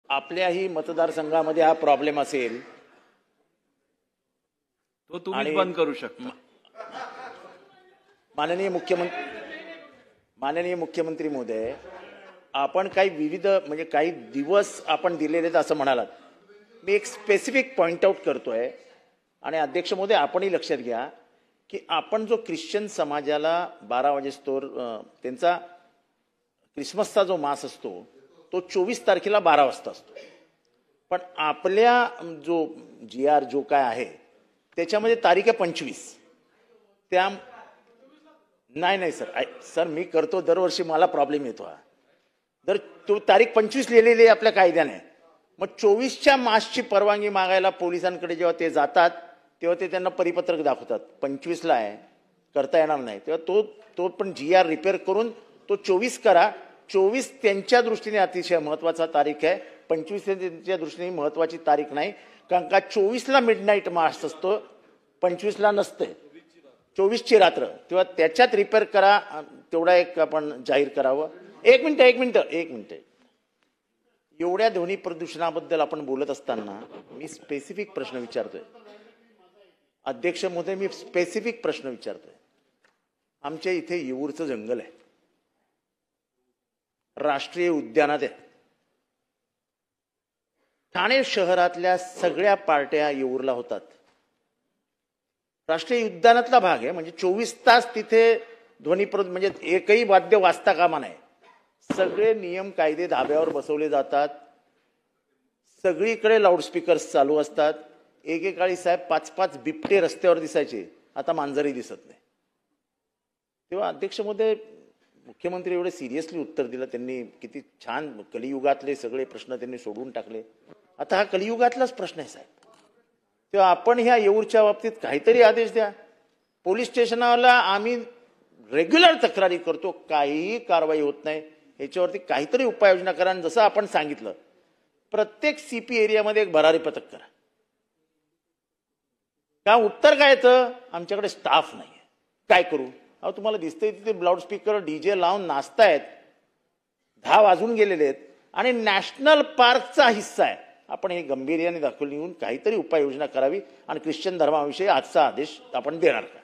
आपल्याही मतदारसंघामध्ये हा प्रॉब्लेम असेल तो तुम्ही बंद करू शकता. माननीय मुख्यमंत्री महोदय, आपण काही विविध म्हणजे काही दिवस आपण दिलेले आहेत असं म्हणालात. मी एक स्पेसिफिक पॉइंट आउट करतोय आणि अध्यक्ष महोदय आपणही लक्षात घ्या की आपण जो ख्रिश्चन समाजाला 12 वाजेस्तोवर त्यांचा ख्रिसमसचा जो मास असतो तो 24 तारखेला 12 वाजता असतो. पण आपल्या जो GR जो काय आहे त्याच्यामध्ये तारीख आहे 25. त्या नाही सर मी करतो दरवर्षी, मला प्रॉब्लेम येतो हा. तर तो तारीख 25 लिहिलेली आहे आपल्या कायद्याने. मग 24च्या मासची परवानगी मागायला पोलिसांकडे जेव्हा ते जातात तेव्हा ते त्यांना परिपत्रक दाखवतात 25ला आहे, करता येणार नाही. तेव्हा तो पण GR रिपेअर करून तो 24 करा. 24 त्यांच्या दृष्टीने अतिशय महत्वाचा तारीख आहे, 25 त्यांच्या दृष्टीने महत्वाची तारीख नाही. कारण का 24ला मिडनाईट मास असतो, 25ला नसते, 24ची रात्र. तेव्हा त्याच्यात रिपेअर करा, तेवढा एक आपण जाहीर करावं. एक मिनिट. एवढ्या ध्वनी प्रदूषणाबद्दल आपण बोलत असताना मी स्पेसिफिक प्रश्न विचारतोय. अध्यक्ष महोदय, मी स्पेसिफिक प्रश्न विचारतोय. आमच्या इथे येऊरचं जंगल आहे, राष्ट्रीय उद्यानात आहे. ठाणे शहरातल्या सगळ्या पार्ट्या येऊरला होतात. राष्ट्रीय उद्यानातला भाग आहे, म्हणजे 24 तास तिथे ध्वनी म्हणजे एकही वाद्य वाजता कामा नये. सगळे नियम कायदे धाब्यावर बसवले जातात, सगळीकडे लाऊडस्पीकर्स चालू असतात. एकेकाळी साहेब 5-5 बिबटे रस्त्यावर दिसायचे, आता मांजरही दिसत नाही. तेव्हा अध्यक्ष महोदय, मुख्यमंत्री एवढे सिरियसली उत्तर दिलं त्यांनी, किती छान. कलियुगातले सगळे प्रश्न त्यांनी सोडून टाकले. आता हा कलियुगातलाच प्रश्न आहे साहेब. तेव्हा आपण ह्या येऊरच्या बाबतीत काहीतरी आदेश द्या. पोलीस स्टेशनला आम्ही रेग्युलर तक्रारी करतो, काहीही कारवाई होत नाही. याच्यावरती काहीतरी उपाययोजना करा. आणि जसं आपण सांगितलं, प्रत्येक CP एरियामध्ये एक भरारी पथक करा. का उत्तर काय येतं, आमच्याकडे स्टाफ नाही आहे, काय करू. अहो तुम्हाला दिसतंय तिथे लाऊडस्पीकर DJ लावून नाचतायत, 10 वाजून गेलेले आहेत आणि नॅशनल पार्कचा हिस्सा आहे. आपण हे गांभीर्याने दाखवून काहीतरी उपाययोजना करावी आणि ख्रिश्चन धर्माविषयी आजचा आदेश आपण देणार का.